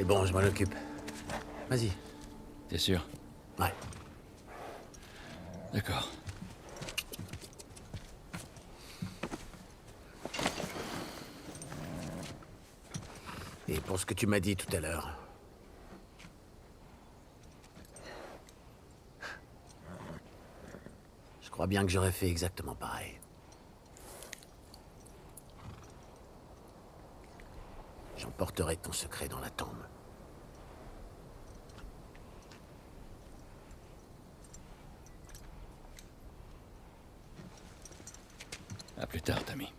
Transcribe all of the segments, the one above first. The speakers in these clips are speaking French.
C'est bon, je m'en occupe. Vas-y. T'es sûr? Ouais. D'accord. Et pour ce que tu m'as dit tout à l'heure. Je crois bien que j'aurais fait exactement pareil. J'emporterai ton secret dans la tombe. À plus tard, Tommy.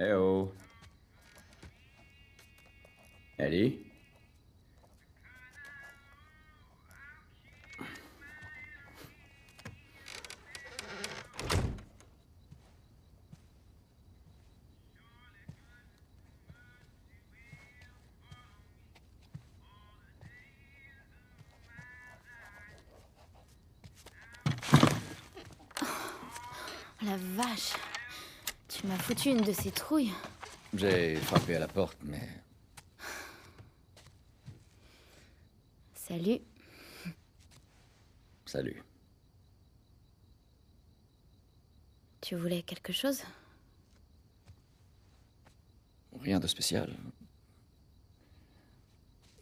Eh oh. Ellie? La vache. Tu m'as foutu une de ces trouilles. J'ai frappé à la porte, mais... Salut. Salut. Tu voulais quelque chose? Rien de spécial.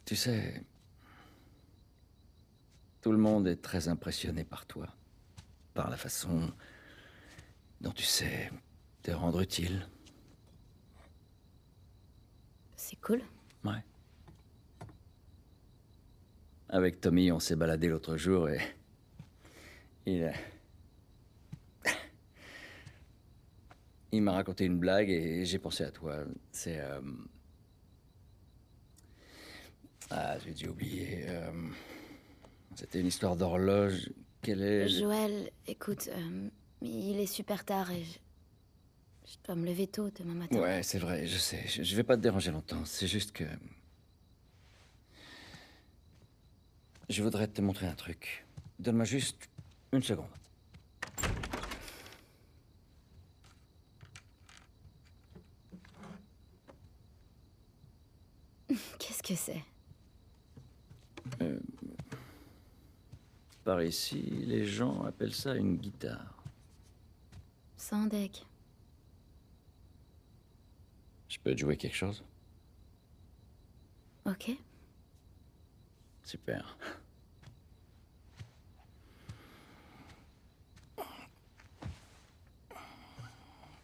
Tu sais... Tout le monde est très impressionné par toi. Par la façon dont tu sais te rendre utile. C'est cool. Ouais. Avec Tommy, on s'est baladé l'autre jour et... Il m'a raconté une blague et j'ai pensé à toi. C'est... Ah, j'ai dû oublier. C'était une histoire d'horloge. Quelle est... Joël, écoute, il est super tard et je dois me lever tôt demain matin. Ouais, c'est vrai, je sais. Je vais pas te déranger longtemps. C'est juste que... Je voudrais te montrer un truc. Donne-moi juste une seconde. Qu'est-ce que c'est? Par ici, les gens appellent ça une guitare. Sans deck. Je peux te jouer quelque chose? Ok. Super.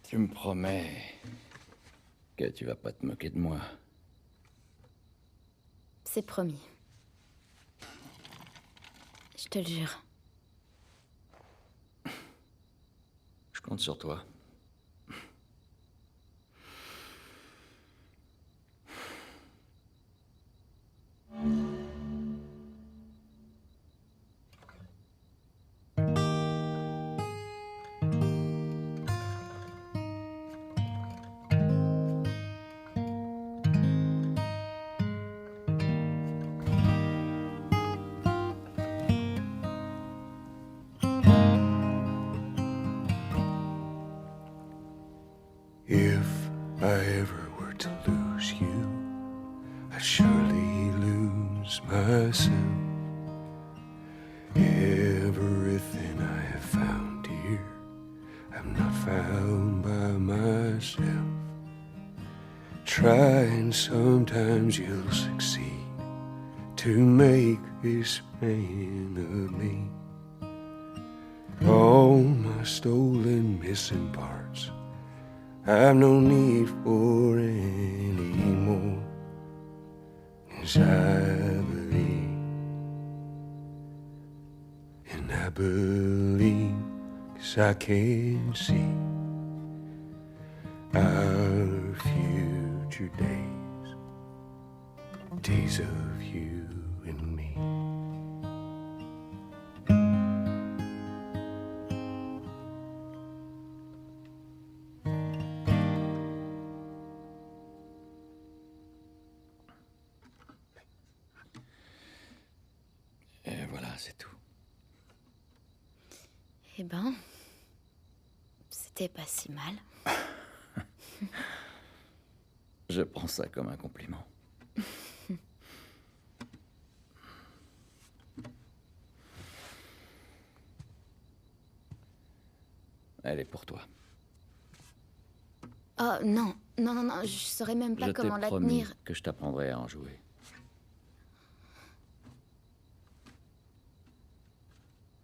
Tu me promets que tu vas pas te moquer de moi. C'est promis. Je te le jure. Je compte sur toi. If I ever were to lose you, I'd surely lose myself. Everything I have found here, I'm not found by myself. Try and sometimes you'll succeed to make this man of me. All my stolen missing parts I've no need for anymore. 'cause I believe, and I believe 'cause I can see our future days, days of you and me. Et voilà, c'est tout. Eh ben, c'était pas si mal. Je prends ça comme un compliment. Elle est pour toi. Oh non, non, non, non, je saurais même pas Je t'ai comment la promis tenir. que je t'apprendrai à en jouer.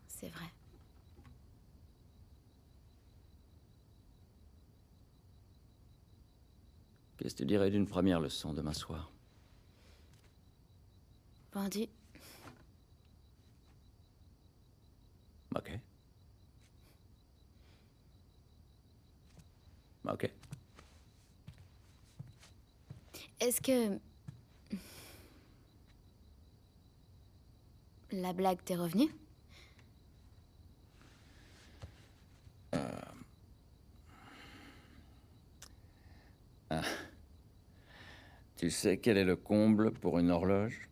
C'est vrai. Qu'est-ce que tu dirais d'une première leçon demain soir? Vendu. Ok. Ok. Est-ce que... La blague t'est revenue? Tu sais quel est le comble pour une horloge?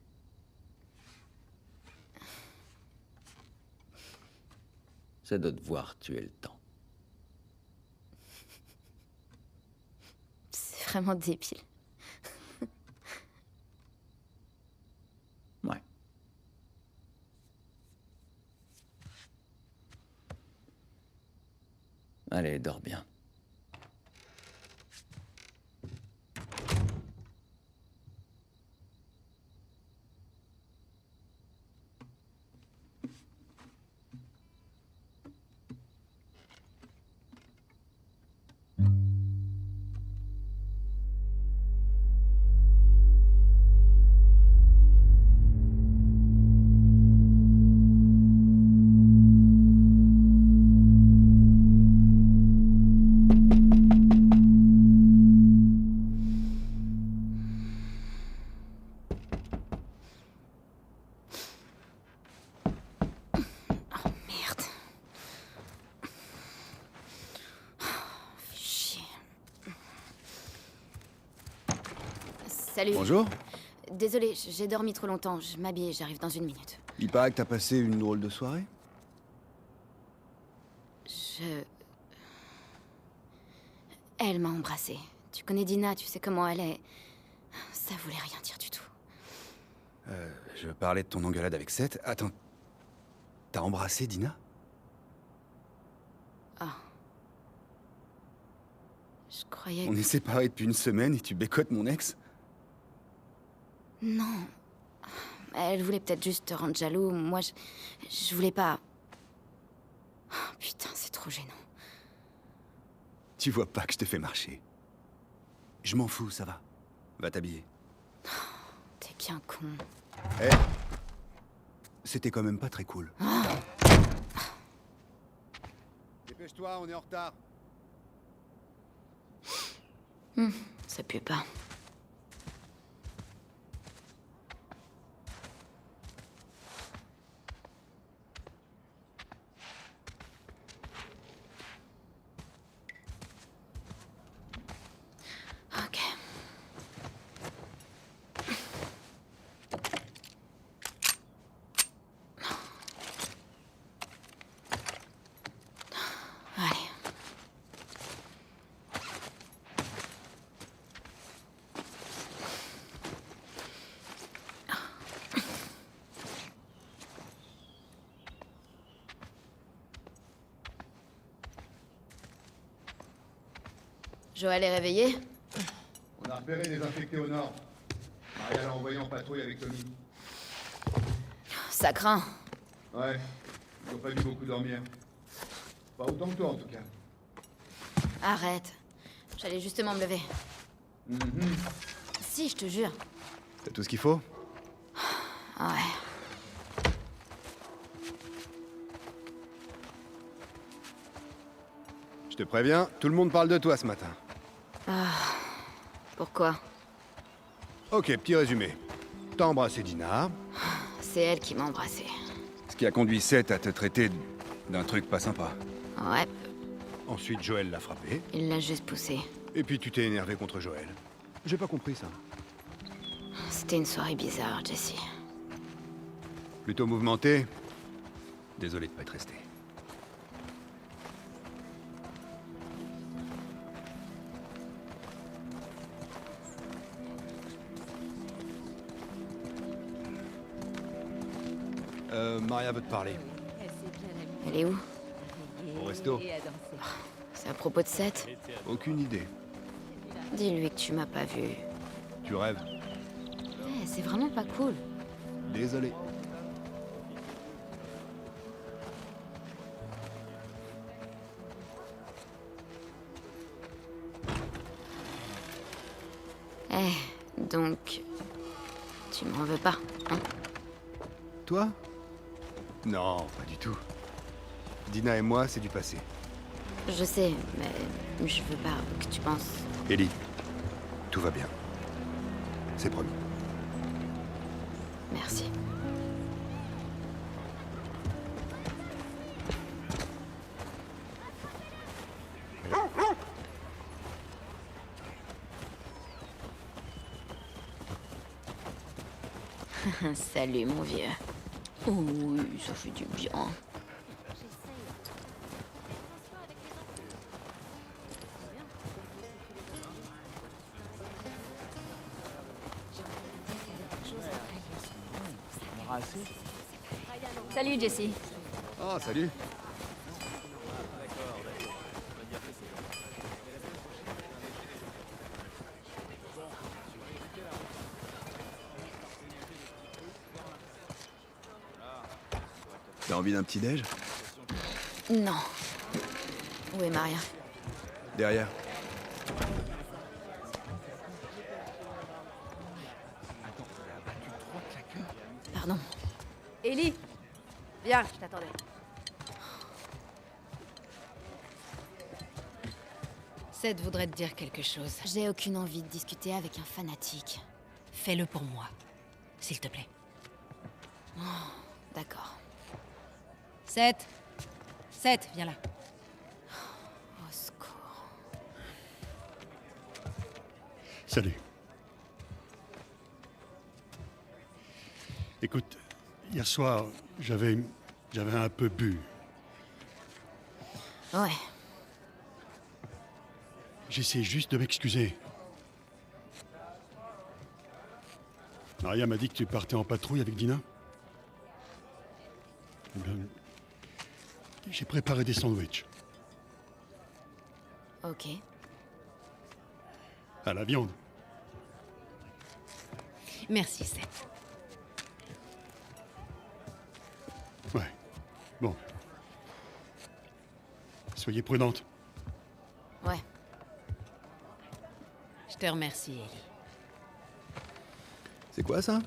C'est de devoir tuer le temps. C'est vraiment débile. Ouais. Allez, dors bien. Merde. Fais chier. Salut. Bonjour. Désolée, j'ai dormi trop longtemps. Je m'habille, j'arrive dans une minute. Il paraît que t'as passé une drôle de soirée. Elle m'a embrassée. Tu connais Dina, tu sais comment elle est. Ça voulait rien dire du tout. Je parlais de ton engueulade avec Seth. Attends. T'as embrassé Dina? Ah. Je croyais On que... est séparés depuis une semaine et tu bécotes mon ex? Non. Elle voulait peut-être juste te rendre jaloux. Moi, je voulais pas... Oh, putain, c'est trop gênant. Tu vois pas que je te fais marcher. Je m'en fous, ça va. Va t'habiller. T'es bien con. Eh, c'était quand même pas très cool. Dépêche-toi, on est en retard. Ça pue pas. Ok. Allez. Joël est réveillé? On a repéré des infectés au nord. Maria l'a envoyé en patrouille avec Tommy. Ça craint. Ouais, ils ont pas dû beaucoup dormir. Pas autant que toi en tout cas. Arrête. J'allais justement me lever. Si, je te jure. T'as tout ce qu'il faut? Ouais. Je te préviens, tout le monde parle de toi ce matin. Pourquoi? Ok, petit résumé. T'as embrassé Dina, C'est elle qui m'a embrassée. ce qui a conduit Seth à te traiter d'un truc pas sympa. Ouais, Ensuite, Joël l'a frappé, il l'a juste poussée. et puis tu t'es énervé contre Joël. J'ai pas compris ça. C'était une soirée bizarre, Jesse. Plutôt mouvementé. Désolé de pas être resté. Maria veut te parler. Elle est où? Au resto. C'est à propos de Seth? Aucune idée. Dis-lui que tu m'as pas vu. Tu rêves. C'est vraiment pas cool. Désolé. Donc... Tu m'en veux pas, hein? Toi? Non, pas du tout. Dina et moi, c'est du passé. Je sais, mais je veux pas que tu penses... Ellie, tout va bien. C'est promis. Merci. Salut, mon vieux. Oh oui, ça fait du bien. Salut Jesse. Oh, salut. T'as envie d'un petit déj? Non. Où est Maria? Derrière. Pardon. Ellie, viens, je t'attendais. Seth voudrait te dire quelque chose. J'ai aucune envie de discuter avec un fanatique. Fais-le pour moi, s'il te plaît. D'accord. Seth Seth, viens là. Au secours. Salut. Écoute, hier soir, j'avais un peu bu. Ouais. J'essaie juste de m'excuser. Maria m'a dit que tu partais en patrouille avec Dina. Eh bien, j'ai préparé des sandwichs. Ok. À la viande. Merci, Seth. Ouais. Bon. Soyez prudente. Ouais. Je te remercie, Ellie. C'est quoi ça?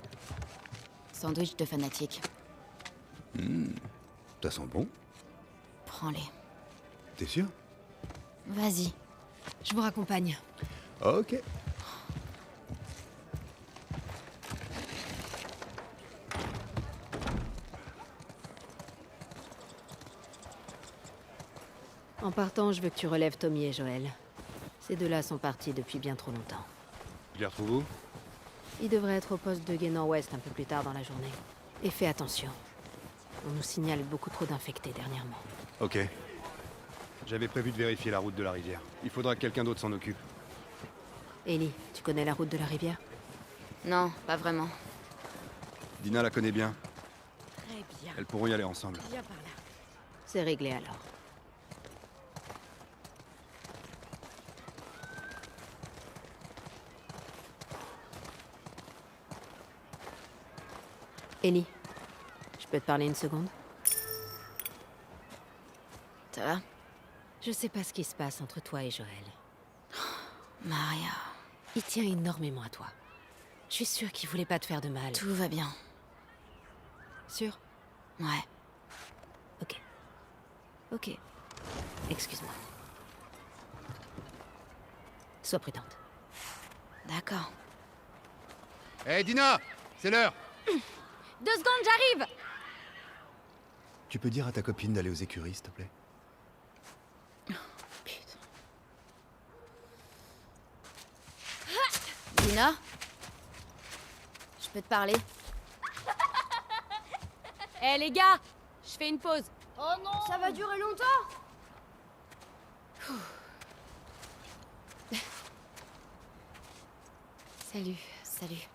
Sandwich de fanatique. Ça sent bon. Prends-les. T'es sûr? Vas-y. Je vous raccompagne. Ok. En partant, je veux que tu relèves Tommy et Joël. Ces deux-là sont partis depuis bien trop longtemps. Je les retrouve où? Ils devraient être au poste de Guénan Ouest un peu plus tard dans la journée. Et fais attention. On nous signale beaucoup trop d'infectés dernièrement. Ok. J'avais prévu de vérifier la route de la rivière. Il faudra que quelqu'un d'autre s'en occupe. Ellie, tu connais la route de la rivière? Non, pas vraiment. Dina la connaît bien. Très bien. Elles pourront y aller ensemble. Viens par là. C'est réglé alors. Ellie, je peux te parler une seconde? Ça va? Je sais pas ce qui se passe entre toi et Joël. Maria. Il tient énormément à toi. Je suis sûre qu'il voulait pas te faire de mal. Tout va bien. Sûr? Ouais. Ok. Ok. Excuse-moi. Sois prudente. D'accord. Hé, Dina! C'est l'heure! 2 secondes, j'arrive! Tu peux dire à ta copine d'aller aux écuries, s'il te plaît? Putain. Dina? Je peux te parler? Eh les gars, je fais une pause. Oh non! Ça va durer longtemps? Salut, salut.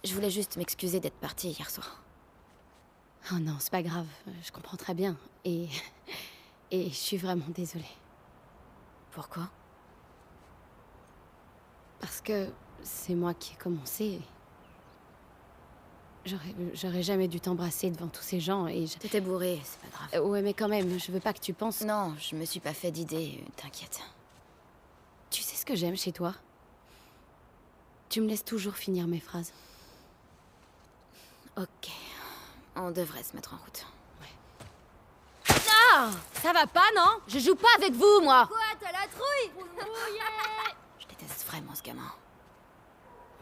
Je voulais juste m'excuser d'être partie hier soir. Oh non, c'est pas grave. Je comprends très bien. Et je suis vraiment désolée. Pourquoi? Parce que c'est moi qui ai commencé. J'aurais jamais dû t'embrasser devant tous ces gens et je... T'étais bourrée, c'est pas grave. Ouais, mais quand même, je veux pas que tu penses... Non, je me suis pas fait d'idée, t'inquiète. Tu sais ce que j'aime chez toi? Tu me laisses toujours finir mes phrases. Ok. On devrait se mettre en route. Ah, ça va pas, non? Je joue pas avec vous, moi. Quoi, t'as la trouille? Je déteste vraiment ce gamin.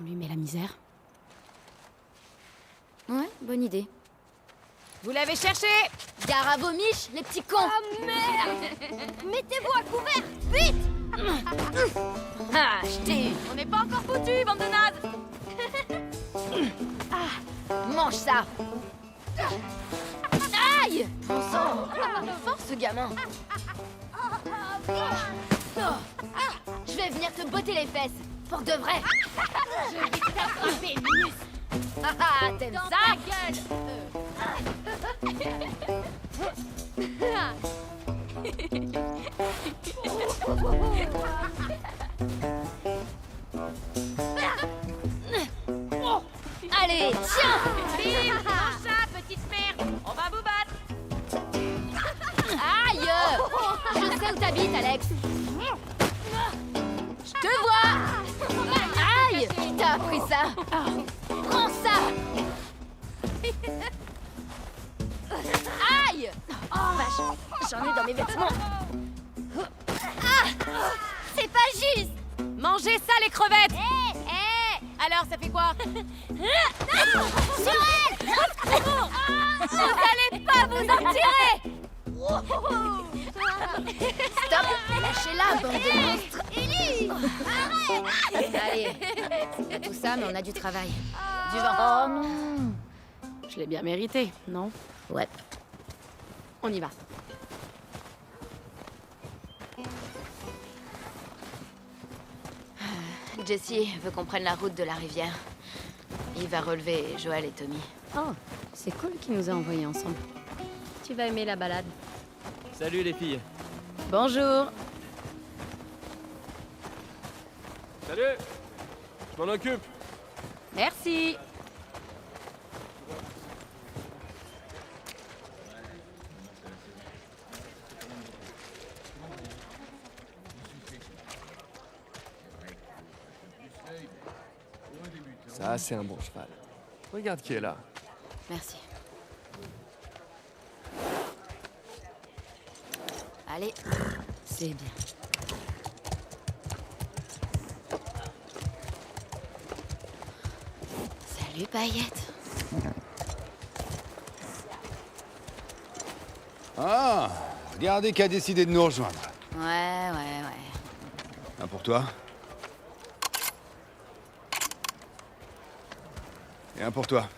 On lui met la misère. Ouais, bonne idée. Vous l'avez cherché? Gare à vos miches, les petits cons! Oh merde! Mettez-vous à couvert, vite! Ah, je t'ai eu. On n'est pas encore foutus, bande de nazes. Mange ça! Aïe! Bon sang! Il est fort ce gamin! Je vais venir te botter les fesses! Pour de vrai! Je vais t'attraper, Minus. Ah, t'aimes Dans ça? ta Allez, tiens! Bim! Mange ça, petite merde. On va vous battre. Aïe! Je sais où t'habites, Alex! Je te vois! Aïe! Qui t'a appris ça? Prends ça! Aïe! Oh, vache! J'en ai dans mes vêtements! Ah! C'est pas juste! Mangez ça, les crevettes. Hé! Alors, ça fait quoi? Non! Sur elle! Vous allez pas vous en tirer! Stop! Lâchez-la, bande de monstres! Ellie! Arrête! Allez, c'est pas tout ça, mais on a du travail. Du vent. Oh non! Je l'ai bien mérité, non? Ouais. On y va. Jessie veut qu'on prenne la route de la rivière. Il va relever Joël et Tommy. Oh, c'est cool qu'ils nous a envoyés ensemble. Tu vas aimer la balade. Salut les filles. Bonjour! Salut. Je m'en occupe. Merci. Ça, c'est un bon cheval. Regarde qui est là. Merci. Allez, C'est bien. salut Paillette. Ah, regardez qui a décidé de nous rejoindre. Ouais. Un pour toi. Et un pour toi.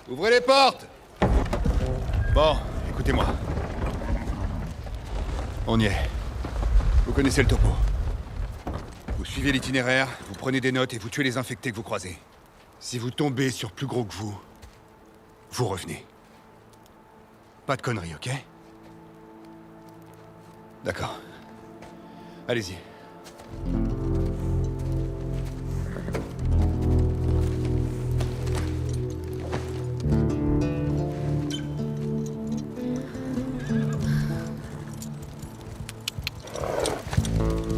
Ouvrez les portes! Bon, écoutez-moi. On y est. Vous connaissez le topo. Vous suivez l'itinéraire, vous prenez des notes et vous tuez les infectés que vous croisez. Si vous tombez sur plus gros que vous, vous revenez. Pas de conneries, ok? D'accord. Allez-y.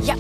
Ya.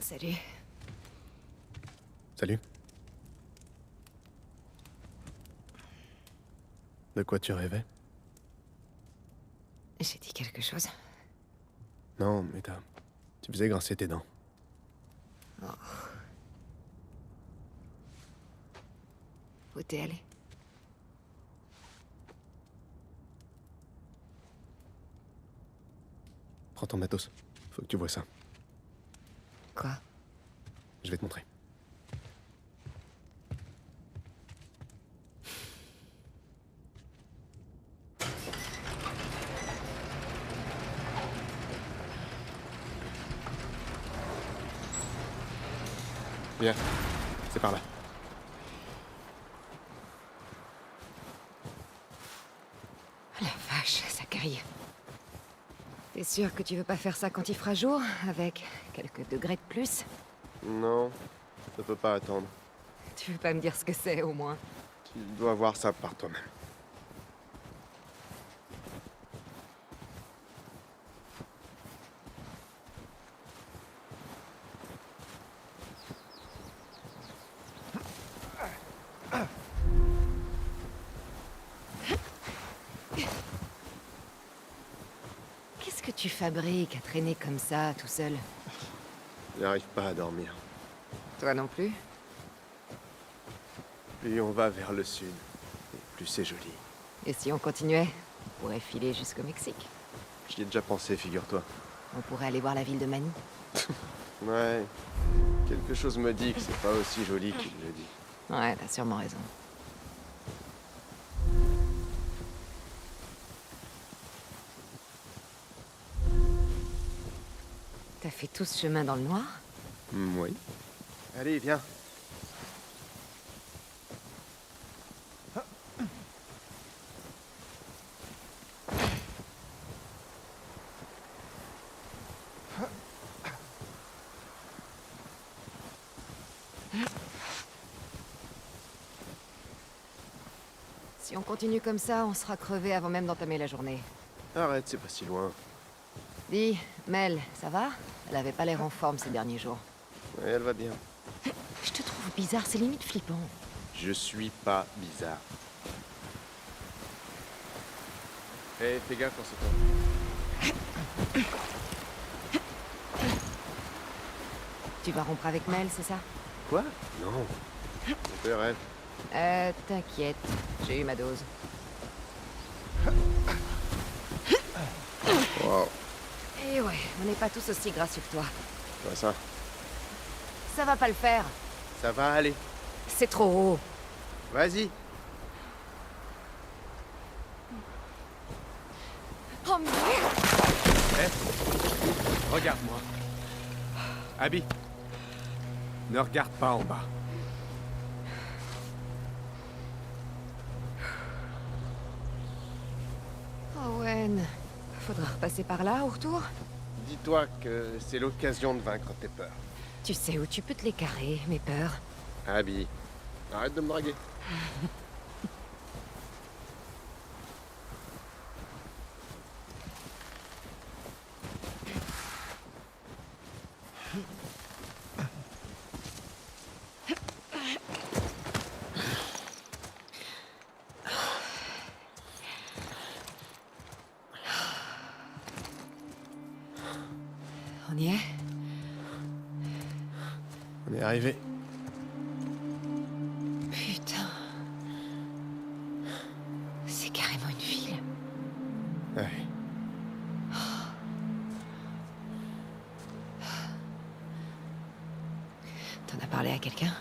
Salut. Salut. De quoi tu rêvais? J'ai dit quelque chose. Non, mais tu faisais grincer tes dents. Oh. Où t'es allé? Prends ton matos. Faut que tu vois ça. Quoi? Je vais te montrer. Viens, c'est par là. La vache, ça caille. T'es sûr que tu veux pas faire ça quand il fera jour, avec quelques degrés de plus? Non, ça peut pas attendre. Tu veux pas me dire ce que c'est, au moins? Tu dois voir ça par toi-même. Qu'est-ce que tu fabriques à traîner comme ça, tout seul? J'arrive pas à dormir. Toi non plus? Plus on va vers le sud, et plus c'est joli. Et si on continuait? On pourrait filer jusqu'au Mexique. J'y ai déjà pensé, figure-toi. On pourrait aller voir la ville de Manny. Ouais. Quelque chose me dit que c'est pas aussi joli qu'il le dit. Ouais, t'as sûrement raison. T'as fait tout ce chemin dans le noir? Oui. Allez, viens. Si on continue comme ça, on sera crevé avant même d'entamer la journée. Arrête, c'est pas si loin. Dis, Mel, ça va? Elle avait pas l'air en forme ces derniers jours. Ouais, elle va bien. Je te trouve bizarre, c'est limite flippant. Je suis pas bizarre. Hé, fais gaffe en ce temps. Tu vas rompre avec Mel, c'est ça? Quoi? Non. On peut rêve. T'inquiète, j'ai eu ma dose. Wow. Et ouais, on n'est pas tous aussi gracieux que toi. Ouais, ça. Ça va pas le faire. Ça va aller. C'est trop haut. Vas-y. Oh merde! Hé, regarde-moi. Abby, ne regarde pas en bas. Owen, faudra repasser par là au retour? Dis-toi que c'est l'occasion de vaincre tes peurs. Tu sais où tu peux te les carrer, mes peurs. Abby, arrête de me draguer. On y est? On est arrivé. Putain. C'est carrément une ville. Ouais. T'en as parlé à quelqu'un?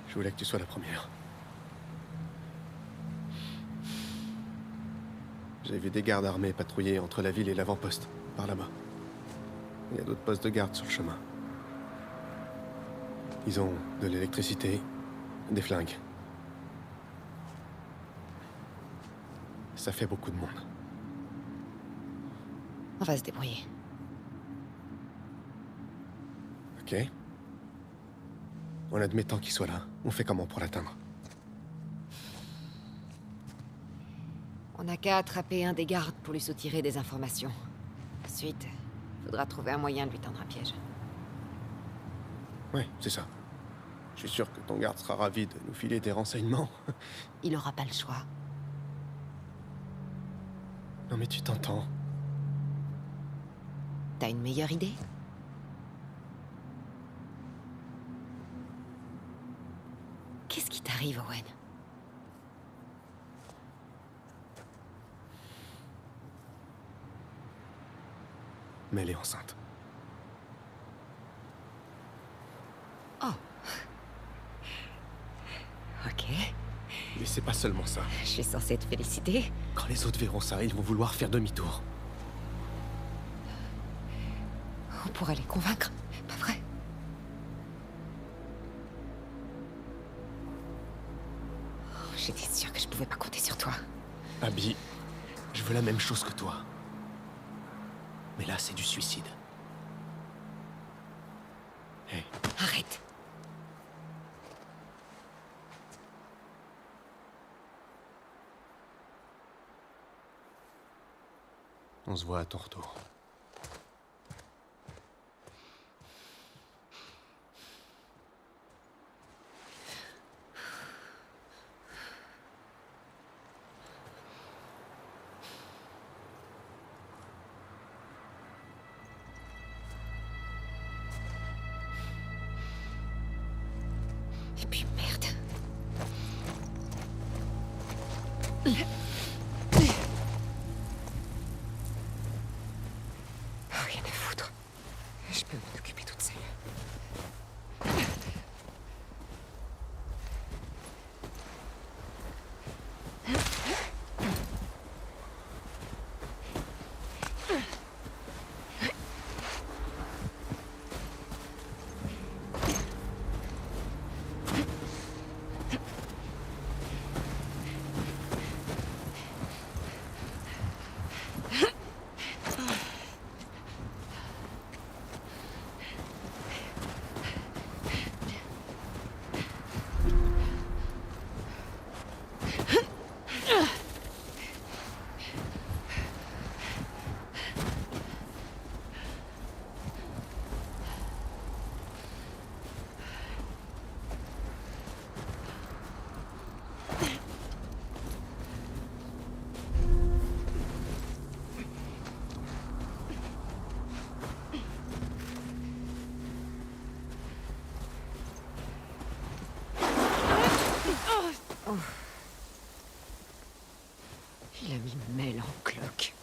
Je voulais que tu sois la première. J'ai vu des gardes armés patrouiller entre la ville et l'avant-poste, par là-bas. Il y a d'autres postes de garde sur le chemin. Ils ont de l'électricité, des flingues. Ça fait beaucoup de monde. On va se débrouiller. Ok. En admettant qu'il soit là, on fait comment pour l'atteindre? On n'a qu'à attraper un des gardes pour lui soutirer des informations. Ensuite, faudra trouver un moyen de lui tendre un piège. Ouais, c'est ça. Je suis sûr que ton garde sera ravi de nous filer des renseignements. Il aura pas le choix. Non mais tu t'entends. T'as une meilleure idée? Qu'est-ce qui t'arrive, Owen? Mais elle est enceinte. Oh. Ok. Mais c'est pas seulement ça. Je suis censée te féliciter. Quand les autres verront ça, ils vont vouloir faire demi-tour. On pourrait les convaincre, pas vrai? Oh, j'étais sûre que je pouvais pas compter sur toi. Abby, je veux la même chose que toi. Mais là, c'est du suicide. Hey. Arrête. On se voit à ton retour. Et puis merde. Rien à foutre. Je peux m'en occuper toute seule. Il a mis Mel en cloque.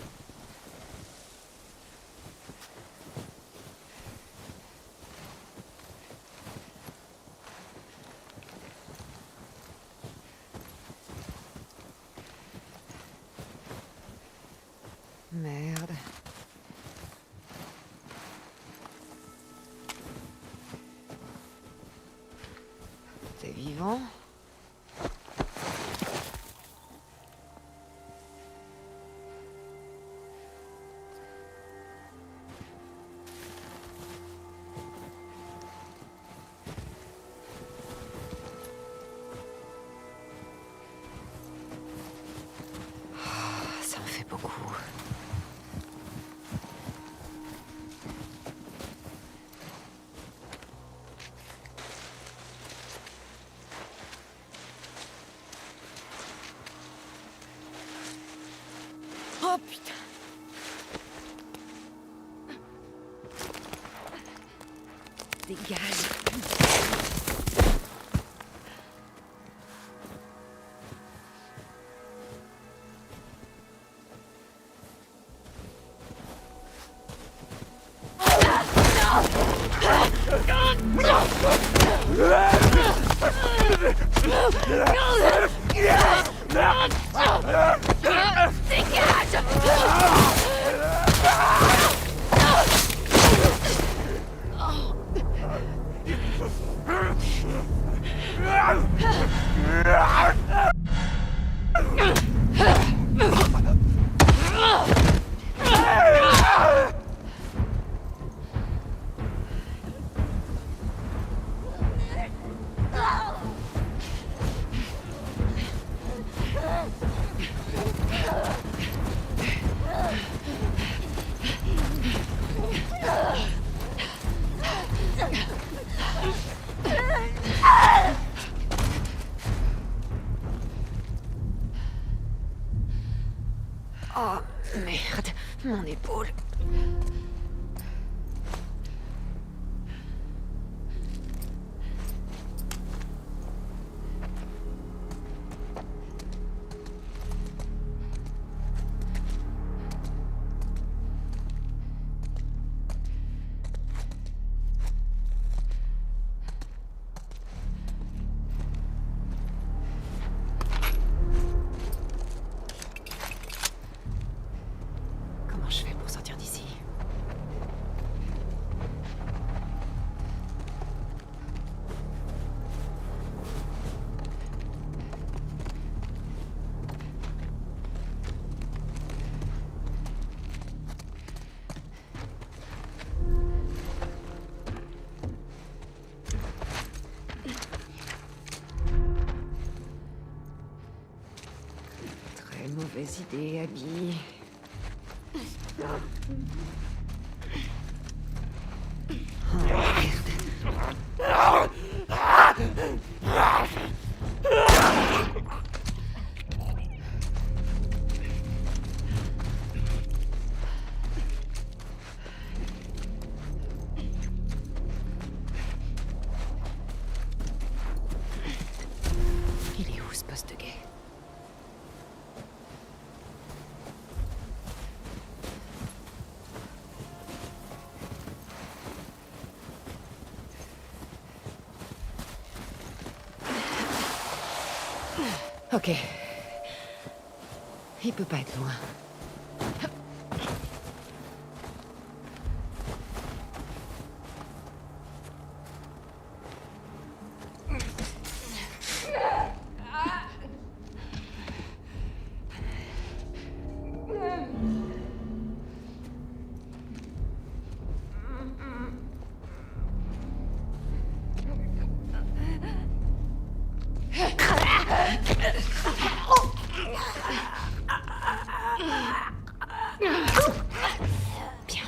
Merde. T'es vivant? Ça en fait beaucoup. Oh putain. Dégage. épaules. Comment je fais pour sortir d'ici? Très mauvaise idée, Abby. Il est où ce poste gay? Ok. Il peut pas être loin. Bien.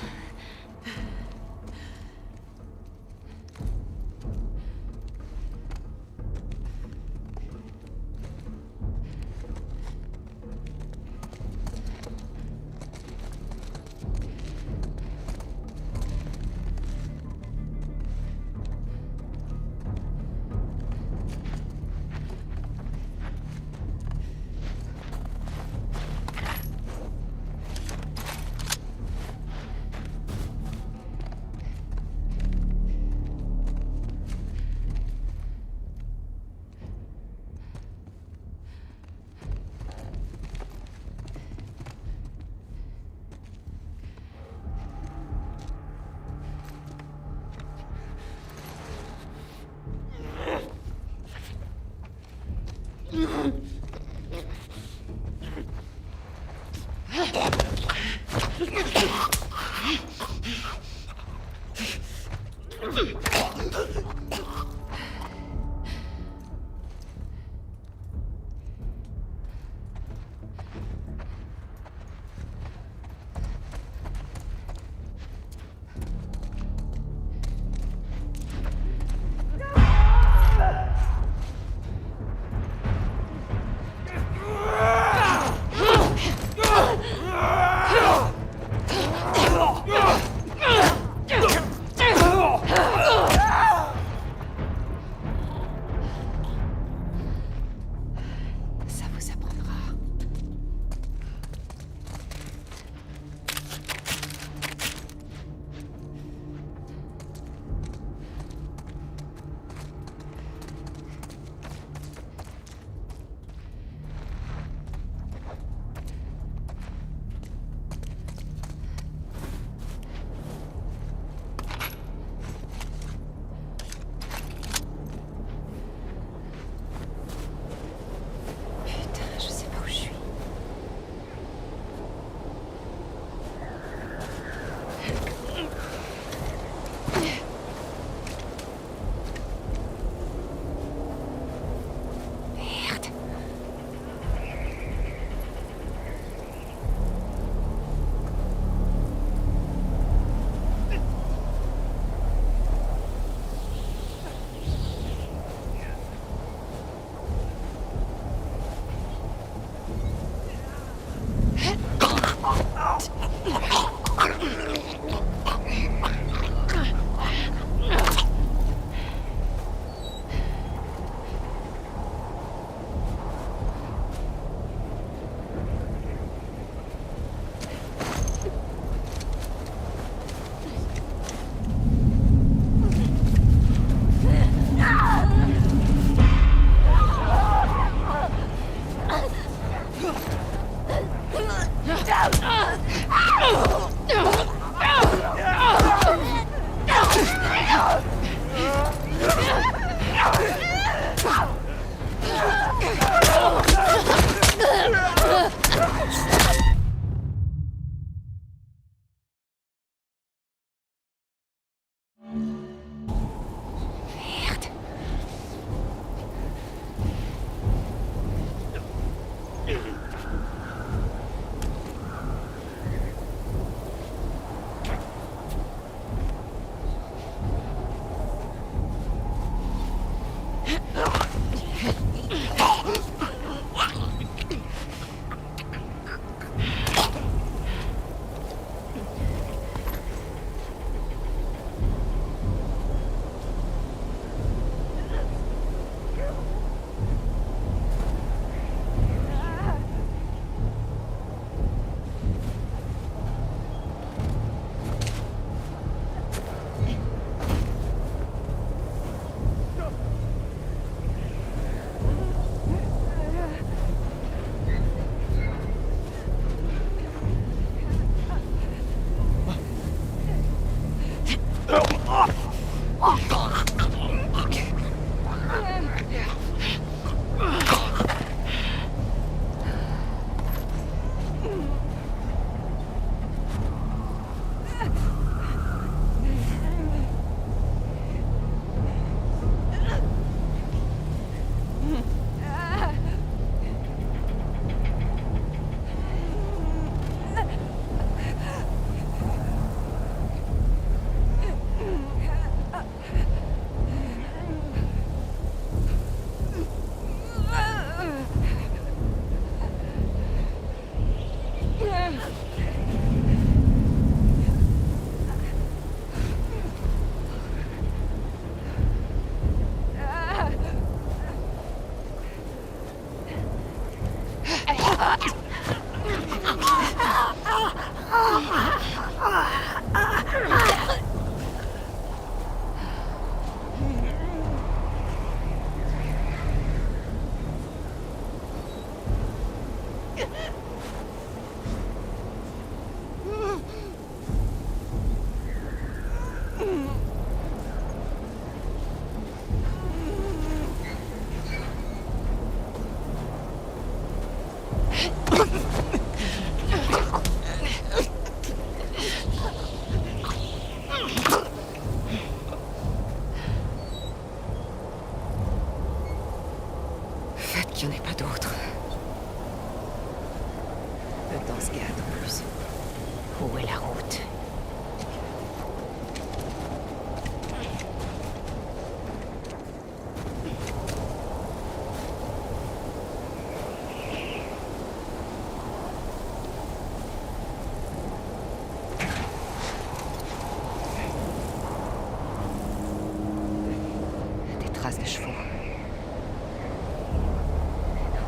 traces de chevaux.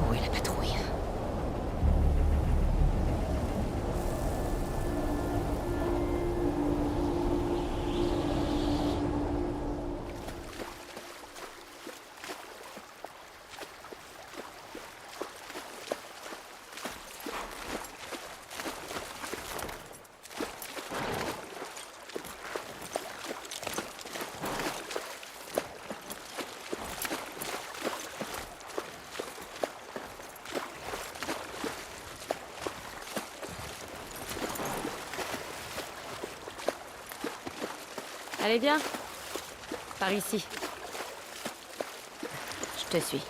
Où est la patrouille? Allez, viens. Par ici. Je te suis.